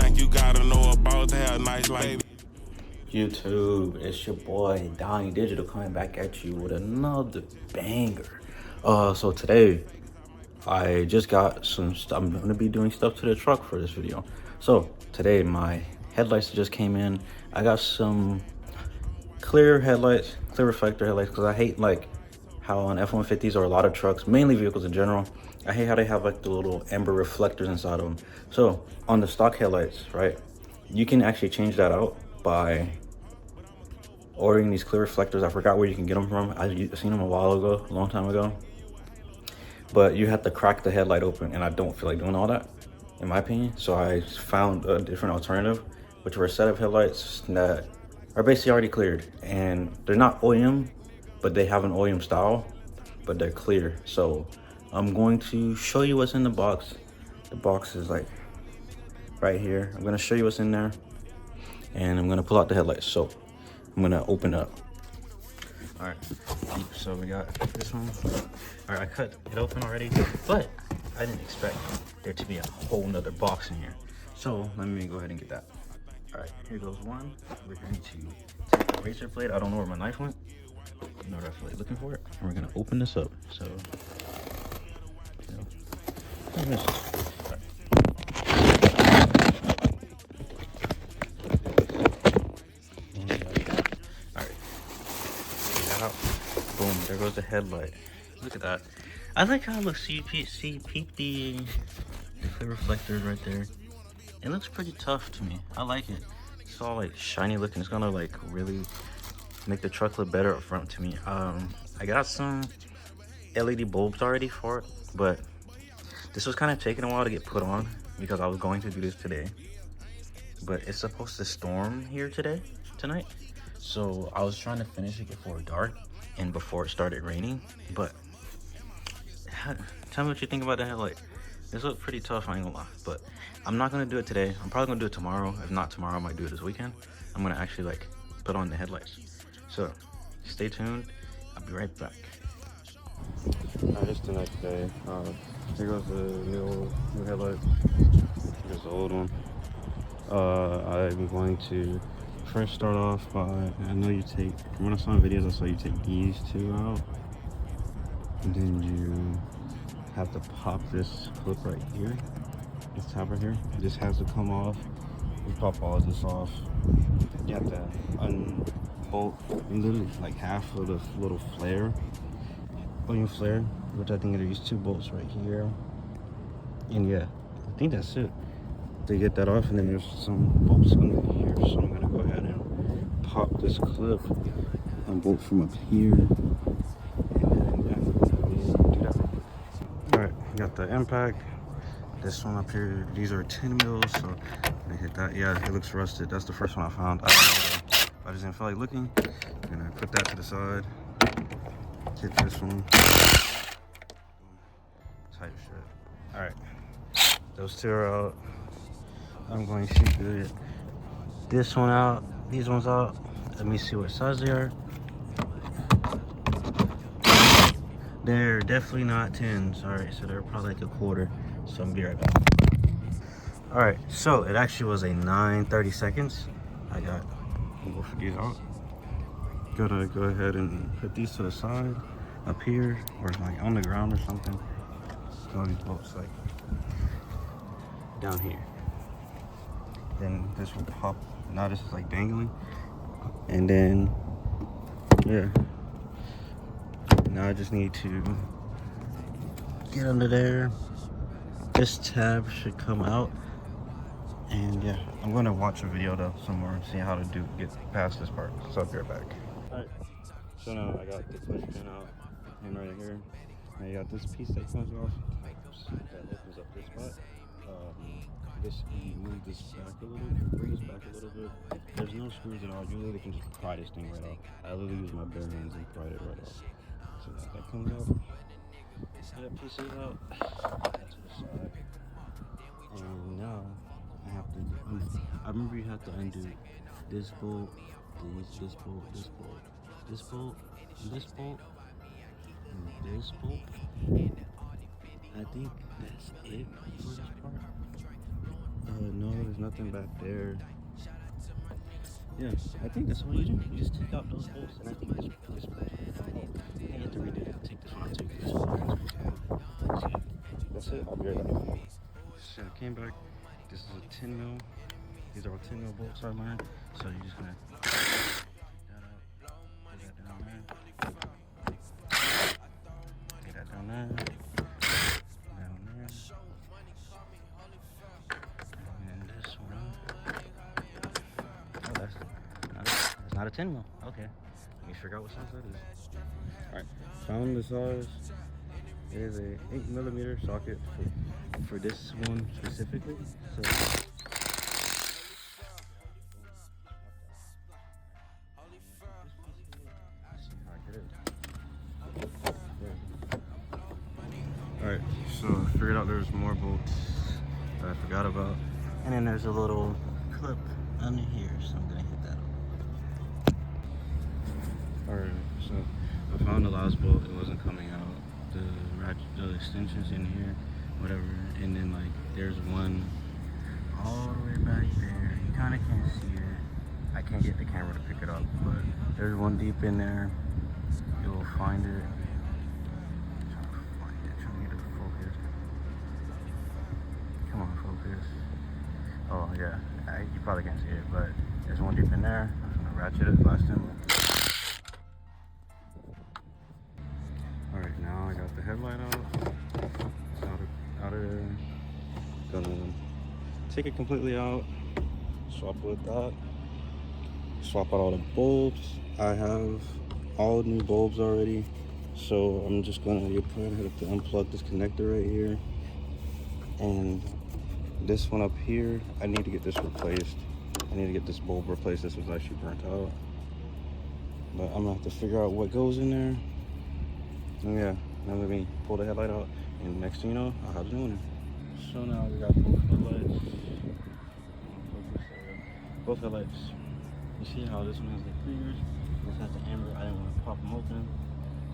think you gotta know about to have nice like YouTube, it's your boy Dying Digital coming back at you with another banger. So today I just got some I'm gonna be doing stuff to the truck for this video. So today my headlights just came in. I got some clear headlights, clear reflector headlights, because I hate like how on F150s or a lot of trucks, mainly vehicles in general, I hate how they have like the little amber reflectors inside of them. So on the stock headlights, right, you can actually change that out by ordering these clear reflectors. I forgot where you can get them from. I seen them a while ago, a long time ago. But you have to crack the headlight open, and I don't feel like doing all that, in my opinion. So I found a different alternative, which were a set of headlights that are basically already cleared. And they're not OEM, but they have an OEM style, but they're clear. So I'm going to show you what's in the box. The box is like right here. I'm gonna show you what's in there, and I'm gonna pull out the headlights. So I'm gonna open up. All right, so we got this one. All right, I cut it open already, but I didn't expect there to be a whole nother box in here. So let me go ahead and get that. All right, here goes one. We're going to take the razor blade. I don't know where my knife went, nor do I feel like looking for it. And we're gonna open this up. So, all right. Boom, there goes the headlight. Look at that. I like how it looks. So you peep the clear reflector right there. It looks pretty tough to me. I like it. It's all like shiny looking. It's gonna like really make the truck look better up front to me. I got some LED bulbs already for it, but this was kind of taking a while to get put on because I was going to do this today. But it's supposed to storm here tonight. So I was trying to finish it before dark and before it started raining. But tell me what you think about the headlight. This looked pretty tough, I ain't gonna lie. But I'm not gonna do it today. I'm probably gonna do it tomorrow. If not tomorrow, I might do it this weekend. I'm gonna actually like put on the headlights. So stay tuned. I'll be right back. Alright, it's the next day. Here goes the new headlight. Here's the old one. I'm going to first start off by, I know you take, from when I saw in videos, I saw you take these two out. And then you have to pop this clip right here. This tab right here. This has to come off. You pop all of this off. You have to unbolt literally like half of the little flare. Onion flare, which I think are these two bolts right here. And yeah, I think that's it. To get that off, and then there's some bolts under here, so I'm gonna go ahead and pop this clip and bolt from up here, and then do that. All right, got the impact. This one up here, these are 10 mils, so I hit that. Yeah, it looks rusted. That's the first one I found. I just didn't feel like looking. I'm gonna put that to the side. Hit this one. Type shit. All right, those two are out. I'm going to get this one out, these ones out. Let me see what size they are. They're definitely not 10s. All right, so they're probably like a quarter. So I'm gonna be right back. All right, so it actually was a 9:30 seconds. I got both of these out. Gotta go ahead and put these to the side up here, or like on the ground or something. All these bolts like down here. Then this will pop. Now this is like dangling, and then yeah, now I just need to get under there. This tab should come out, and yeah, I'm gonna watch a video though somewhere and see how to get past this part. So I'll be right back. All right, so now I got the push pin out, and right here I got this piece that comes off that opens up this spot. You move this back a little bit, bring this back a little bit. There's no screws at all. You literally can just pry this thing right off. I literally use my bare hands and pry it right off. So that comes out. That piece is out. That to the side. And now I have to I remember you have to undo this bolt, this bolt, this bolt, this bolt, this bolt, and this bolt. I think that's it for this part. No, there's nothing back there. Yeah, I think that's all you do. You just take out those bolts, and I think this bolts. Oh, I have to redo it. Take this one out too. This one. So, that's it. I'll be right back. So I came back. This is a 10 mil. These are all 10 mil bolts I learned. So you're just gonna take that out, put that down there, take that down there, and this one. Oh, that's not a 10 mil. Okay, let me figure out what size that is. All right, found the size. It is a 8mm socket for this one specifically. So. Alright, so I figured out there's more bolts that I forgot about. And then there's a little clip under here, so I'm gonna hit that up. Alright, so I found the last bolt, it wasn't coming out. The extensions in here, whatever, and then like there's one all the way back there. You kinda can't see it. I can't get the camera to pick it up, but there's one deep in there. You'll find it. Come on, focus. Oh yeah, you probably can't see it, but there's one deep in there. I'm gonna ratchet it last time. Alright, now I got the headlight out. It's out of there. Gonna take it completely out. Swap it with that. Swap out all the bulbs. I have all new bulbs already. So I'm just gonna have to unplug this connector right here. And this one up here, I need to get this replaced. I need to get this bulb replaced. This was actually burnt out. But I'm gonna have to figure out what goes in there. And yeah, now let me pull the headlight out. And next thing you know, I'll have the new one. So now we got both headlights. Both headlights. You see how this one has the clears? This has the amber. I didn't want to pop them open.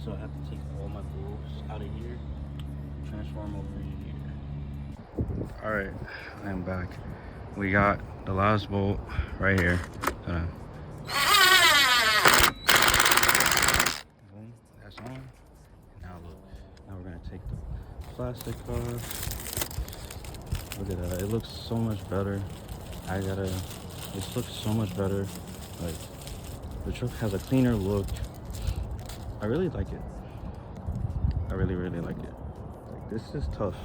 So I have to take all my bulbs out of here, transform over in here. Alright, I am back. We got the last bolt right here. Boom, that's on. Now look, now we're gonna take the plastic off. Look at that, it looks so much better. This looks so much better. Like, the truck has a cleaner look. I really like it. I really like it. Like, this is tough.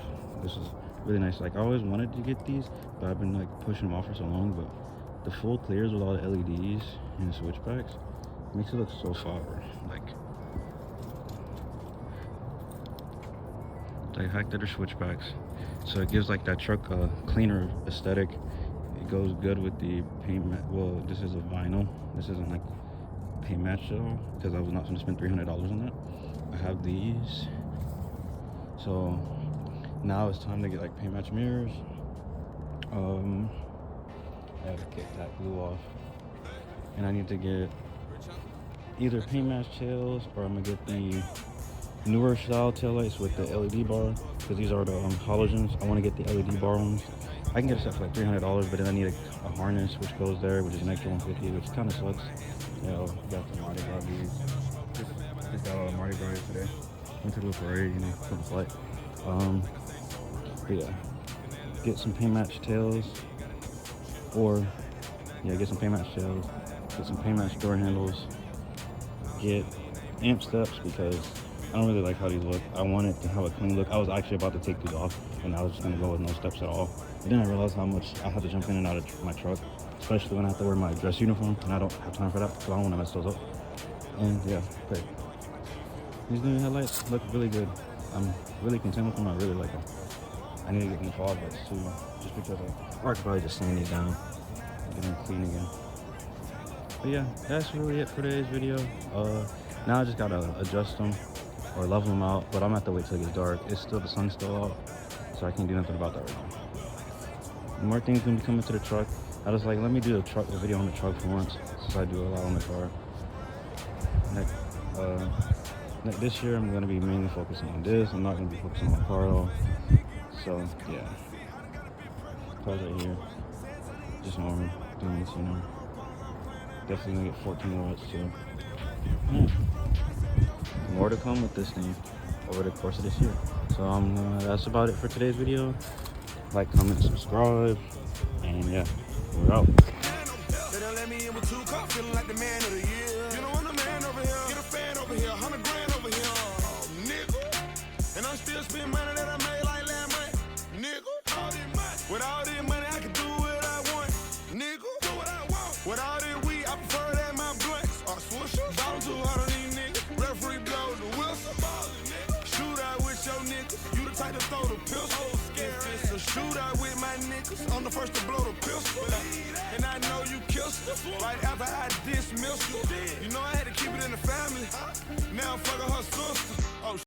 This is really nice. Like, I always wanted to get these, but I've been like pushing them off for so long. But the full clears with all the LEDs and the switchbacks makes it look so fire. Like the fact that they're switchbacks, so it gives like that truck a cleaner aesthetic. It goes good with the paint mat. Well, this is a vinyl. This isn't like paint match at all, because I was not going to spend $300 on that. I have these, so now it's time to get like paint match mirrors. I have to get that glue off, and I need to get either paint match tails, or I'm gonna get the newer style taillights with the LED bar, because these are the halogens. I want to get the LED bar ones. I can get a set for like $300, but then I need a harness which goes there, which is an extra $150, which kind of sucks. You know, got the Mardi Gras beads. Just got all the Mardi Gras today. Went to the parade, you know, for the flight. But yeah, get some paint match tails, or yeah, get some paint match tails, get some paint match door handles, get amp steps, because I don't really like how these look. I want it to have a clean look. I was actually about to take these off, and I was just gonna go with no steps at all. But then I realized how much I have to jump in and out of my truck, especially when I have to wear my dress uniform, and I don't have time for that, so I don't want to mess those up. And yeah, but these new headlights look really good. I'm really content with them. I really like them. I need to get new fog lights too, just because I could probably just sand these down and get them clean again. But yeah, that's really it for today's video. Now I just gotta adjust them or level them out, but I'm gonna have to wait till it gets dark. The sun's still out, so I can't do nothing about that right now. More things gonna be coming to the truck. I was like, let me do a video on the truck for once, since I do a lot on the car. This year I'm gonna be mainly focusing on this. I'm not gonna be focusing on my car at all. So yeah, pause right here. just more things, you know. Definitely gonna get 14 watts too. Yeah. More to come with this thing over the course of this year. So that's about it for today's video. Like, comment, subscribe, and yeah, we're out. They done let me in with 2 cups, feeling like the man of the year. You know I'm the man over here. Get a fan over here, 100 grand over here. Nigga. And I'm still spending money that I made like last month. Nigga. All this money. With all this money, I can do what I want. Nigga. Do what I want. With all this weed, I prefer that my blunts. Swooshers. Ballin' too hard on these niggas. Referee blow the whistle. Shoot out with your niggas. You the type to throw the pistol. If it's a shootout with my niggas, I'm the first to blow the pistol. And I know you kissed her right after I dismissed her. You know I had to keep it in the family.